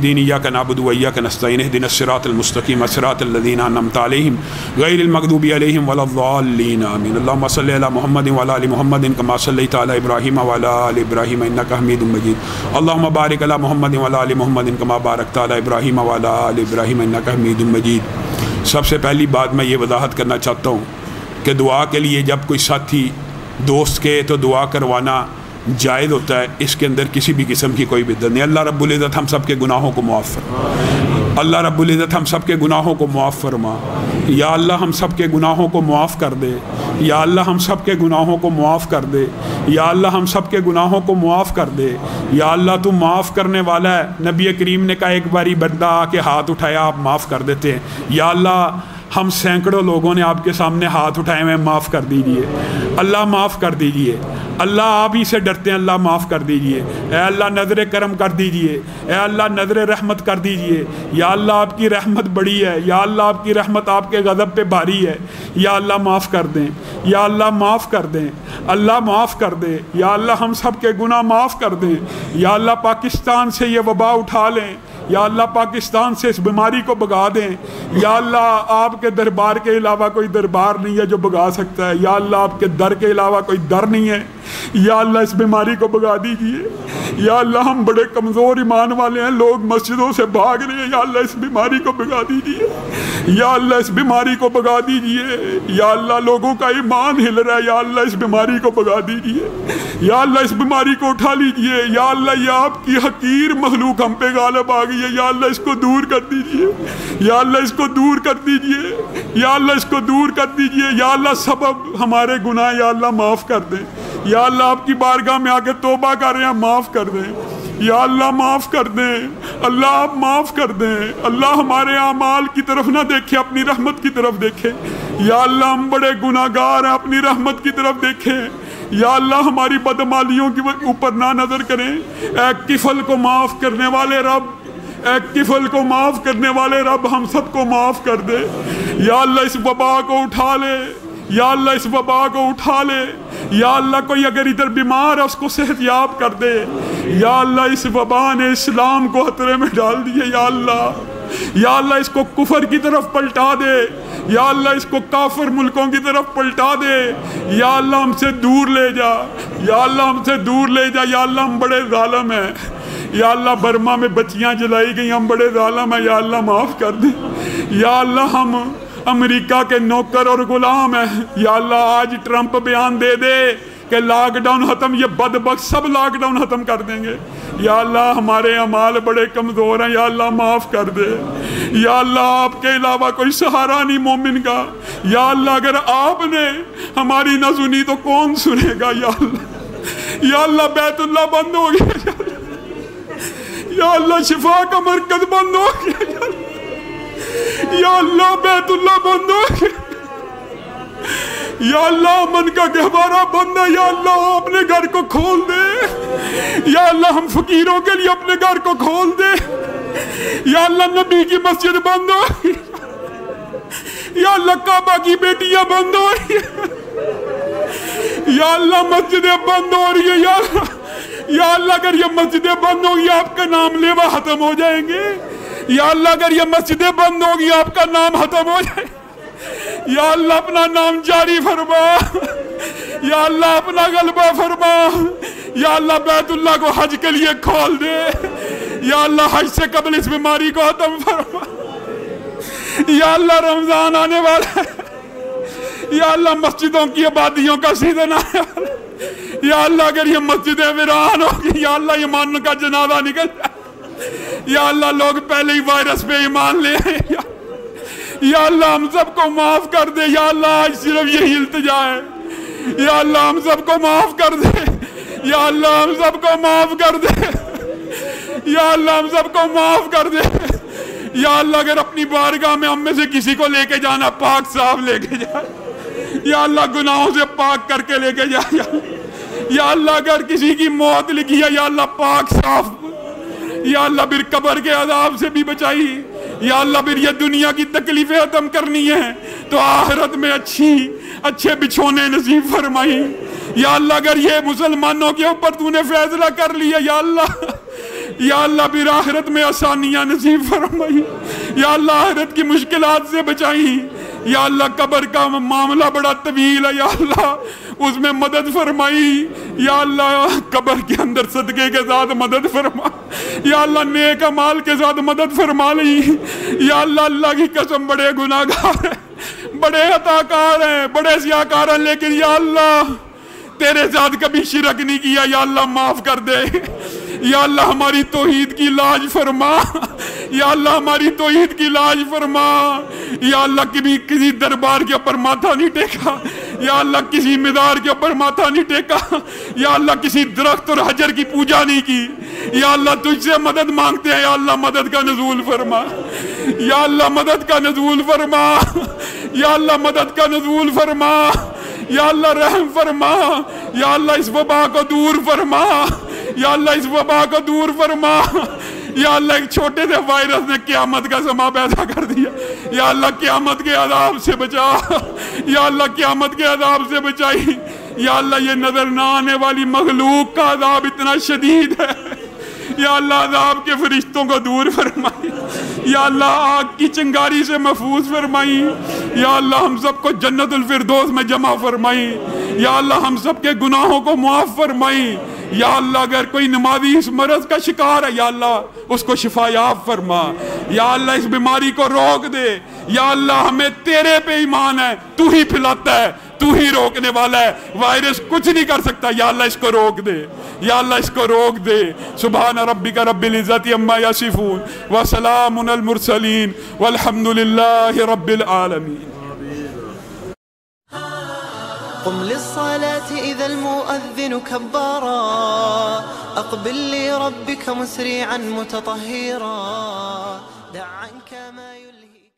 दीन इय्याका नअबुदु व इय्याका नस्तईन इहदिनस सिरातल मुस्तकीम सिरातल लज़ीना अनअमता अलैहिम गैरिल मग़दूबि अलैहिम वलद्दाल्लीन आमीन। अल्लाहुम्मा सल्लि अला मुहम्मदिन व अला आलि मुहम्मदिन कमा सल्लैता अला इब्राहीम व अला आलि इब्राहीम इन्नका हमीदुम मजीद। अल्लाहुम्मा बारिक अला मुहम्मदिन व अला आलि मुहम्मदिन कमा बारकता अला इब्राहीम व अला आलि इब्राहीम इन्नका हमीदुम मजीद। सबसे पहली बात मैं ये वजाहत करना चाहता हूँ कि दुआ के लिए जब कोई साथी दोस्त के तो दुआ करवाना जायज़ होता है, इसके अंदर किसी भी किस्म की कोई बिदअत नहीं। अल्लाह रब्बुल इज़्ज़त हम सब के गुनाहों को मुआफ़ फरमा। अल्लाह रब्बुल इज़्ज़त हम सब के गुनाहों को मुआफ़ फरमा। या अल्लाह हम सब के गुनाहों को मुआफ़ कर दे। या अल्लाह हम सब के गुनाहों को मुआफ़ कर दे। या अल्लाह हम सब के गुनाहों को मुआफ़ कर दे। या अल्लाह तू माफ़ करने वाला है। नबी करीम ने कहा एक बारी बंदा आके हाथ उठाया आप माफ़ कर देते हैं। या अल्लाह हम सैकड़ों लोगों ने आपके सामने हाथ उठाए हुए, माफ़ कर दीजिए। अल्लाह माफ़ कर दीजिए। अल्लाह आप ही से डरते हैं, अल्लाह माफ़ कर दीजिए। ए अल्लाह नज़र करम कर दीजिए। ए अल्लाह नज़र रहमत कर दीजिए। या अल्लाह आपकी रहमत बड़ी है। या अल्लाह आपकी रहमत आपके गज़ब पे भारी है। या अल्लाह माफ़ कर दें। या अल्लाह माफ़ कर दें। अल्लाह माफ़ कर दे। या अल्लाह हम सब के गुनाह माफ़ कर दें। या अल्लाह पाकिस्तान से ये वबा उठा लें। या अल्लाह पाकिस्तान से इस बीमारी को भगा दें। या अल्लाह आपके दरबार के अलावा कोई दरबार नहीं है जो भगा सकता है। या अल्लाह आपके दर के अलावा कोई दर नहीं है। या अल्लाह इस बीमारी को भगा दीजिए। या अल्लाह हम बड़े कमज़ोर ईमान वाले हैं, लोग मस्जिदों से भाग रहे हैं। या अल्लाह इस बीमारी को भगा दीजिए। या अल्लाह इस बीमारी को भगा दीजिए। या अल्लाह लोगों का ईमान हिल रहा है। या अल्लाह इस बीमारी को भगा दीजिए। या अल्लाह इस बीमारी को उठा लीजिए। या अल्लाह ये आपकी हकीर मखलूक हम पे गालिब आ गई है। या अल्लाह इसको दूर कर दीजिए। या अल्लाह इसको दूर कर दीजिए। या अल्लाह इसको दूर कर दीजिए। या अल्लाह सबब हमारे गुनाह या अल्लाह माफ़ कर दें। या अल्लाह आपकी बारगाह में आके तौबा कर रहे हैं, माफ़ कर दें। या अल्लाह माफ़ कर दें। अल्लाह आप माफ़ कर दें। अल्लाह हमारे आमाल की तरफ ना देखे, अपनी रहमत की तरफ देखे। या अल्लाह हम बड़े गुनाहगार हैं, अपनी रहमत की तरफ देखें। या अल्लाह हमारी बदमालियों के ऊपर ना नज़र करें। ए किफल को माफ़ करने वाले रब, ए किफल को माफ़ करने वाले रब हम सबको माफ़ कर दे। या अल्लाह इस वबा को उठा ले। या अल्लाह इस वबा को उठा ले। या अल्लाह कोई अगर इधर बीमार है उसको सेहतयाब कर दे। या अल्लाह इस वबा ने इस्लाम को खतरे में डाल दिए। या अल्लाह इसको कुफर की तरफ पलटा दे। या अल्लाह इसको काफिर मुल्कों की तरफ पलटा दे। या अल्लाह हमसे दूर ले जा। या अल्लाह हमसे दूर ले जा। या अल्लाह हम बड़े ज़ालिम हैं। या अल्लाह बर्मा में बच्चियां जलाई गई, हम बड़े ज़ालिम हैं। या अल्लाह माफ़ कर दे। या अल्लाह हम अमेरिका के नौकर और गुलाम हैं। या अल्लाह आज ट्रंप बयान दे दे कि लॉकडाउन ख़त्म, ये बदबख्त सब लॉकडाउन ख़त्म कर देंगे। या अल्लाह हमारे अमाल बड़े कमज़ोर हैं। या अल्लाह माफ़ कर दे। या अल्लाह आपके अलावा कोई सहारा नहीं मोमिन का। या अल्लाह अगर आपने हमारी न सुनी तो कौन सुनेगा। या अल्लाह बैतुल्लाह बंद हो गया। या अल्लाह शिफा का मरकज बंद हो गया। या अल्लाह बैतुल्लाह बंद हो गया। या अल्लाह अमन का गहवारा बंद है। या अल्लाह अपने घर को खोल दे। या अल्लाह हम फकीरों के लिए अपने घर को खोल दे। या अल्लाह नबी की मस्जिद बंद हो गई। या अल्लाह काबा की बेटियां बंद हो रही है। या अल्लाह मस्जिदें बंद हो रही है। या अल्लाह अगर ये मस्जिदें बंद होगी आपका नाम लेवा खत्म हो जाएंगे। या अल्लाह अगर ये मस्जिदें बंद होगी आपका नाम खत्म हो जाए। या अल्लाह अपना नाम जारी फरमा। या अल्लाह अपना गलबा फरमा। या अल्लाह बैतुल्लाह को हज के लिए खोल दे। या अल्लाह हज से कबल इस बीमारी को खत्म फरमा। या अल्लाह रमजान आने वाला है। या अल्लाह मस्जिदों की आबादियों का सीजन आने वाला है। या अल्लाह अगर ये मस्जिदें वीरान होगी, या अल्लाह ईमान का जनाजा निकल जाए। या अल्लाह लोग पहले ही वायरस पे ईमान ले आए। या अल्लाह हम सबको माफ कर दे। या अल्लाह आज सिर्फ यही इल्तिजा है। या अल्लाह हम सबको माफ कर दे। या अल्लाह हम सबको माफ कर दे। या अल्लाह हम सबको माफ कर दे। या अल्लाह अगर अपनी बारगाह में हम में से किसी को लेके जाना, पाक साफ लेके जा। या अल्लाह गुनाहों से पाक करके लेके जा। या अल्लाह अगर किसी की मौत लिखी है, या अल्लाह पाक साफ। या अल्लाह फिर कब्र के अजाब से भी बचाई। या अल्लाह फिर ये दुनिया की तकलीफें खत्म करनी है तो आखिरत में अच्छे बिछोने नसीब फरमाई। या अल्लाह अगर ये मुसलमानों के ऊपर तूने फैसला कर लिया, या یا اللہ پھر آخرت میں آسانیاں نصیب فرمائی، یا اللہ آخرت کی مشکلات سے بچائی، یا اللہ قبر کا معاملہ بڑا طویل ہے، یا اللہ اس میں مدد فرمائی، یا اللہ قبر کے اندر صدقے کے ساتھ مدد فرما، یا اللہ نیک اعمال کے ساتھ مدد فرما لی، یا اللہ کی قسم بڑے گناہگار ہیں، بڑے عطاکار ہیں، بڑے سیاکار ہیں، لیکن یا اللہ تیرے ساتھ کبھی شرک نہیں کیا، یا اللہ معاف کر دے، یا اللہ ہماری توحید کی لاج فرما، یا اللہ ہماری توحید کی لاج فرما، یا اللہ کبھی کسی دربار کے اوپر ماتھا نہیں ٹیکا، یا اللہ کسی مزار کے اوپر ماتھا نہیں ٹیکا، یا اللہ کسی درخت اور حجر کی پوجا نہیں کی، یا اللہ تجھ سے مدد مانگتے ہیں، یا اللہ مدد کا نزول فرما، یا اللہ مدد کا نزول فرما، یا اللہ مدد کا نزول فرما، یا اللہ رحم فرما، یا اللہ اس وبا کو دور فرما، یا اللہ اس وبا کو دور فرما، یا اللہ ایک چھوٹے سے وائرس نے قیامت کا سما پیدا کر دیا، یا اللہ قیامت کے عذاب سے بچا، یا اللہ قیامت کے عذاب سے بچائی، یا اللہ یہ نظر نہ آنے والی مخلوق کا عذاب اتنا شدید ہے، یا اللہ عذاب کے فرشتوں کو دور فرمائی، یا اللہ آگ کی چنگاری سے محفوظ فرمائی، یا اللہ ہم سب کو جنت الفردوس میں جمع فرمائی، یا اللہ ہم سب کے گناہوں کو معاف فرمائی، یا اللہ اگر کوئی نمازی اس مرض کا شکار ہے یا اللہ اس کو شفا یاب فرما، یا اللہ اس بیماری کو روک دے، یا اللہ ہمیں تیرے پہ ایمان ہے، تو ہی پھلاتا ہے، تو ہی روکنے والا ہے، وائرس کچھ نہیں کر سکتا، یا اللہ اس کو روک دے، یا اللہ اس کو روک دے۔ سبحان ربک رب العزت عما یصفون وسلام علی المرسلین والحمد للہ رب العالمین۔ قم للصلاة إذا المؤذن كبارا، أقبل لربك مسرعا متطهرا، دع عنك ما يلهي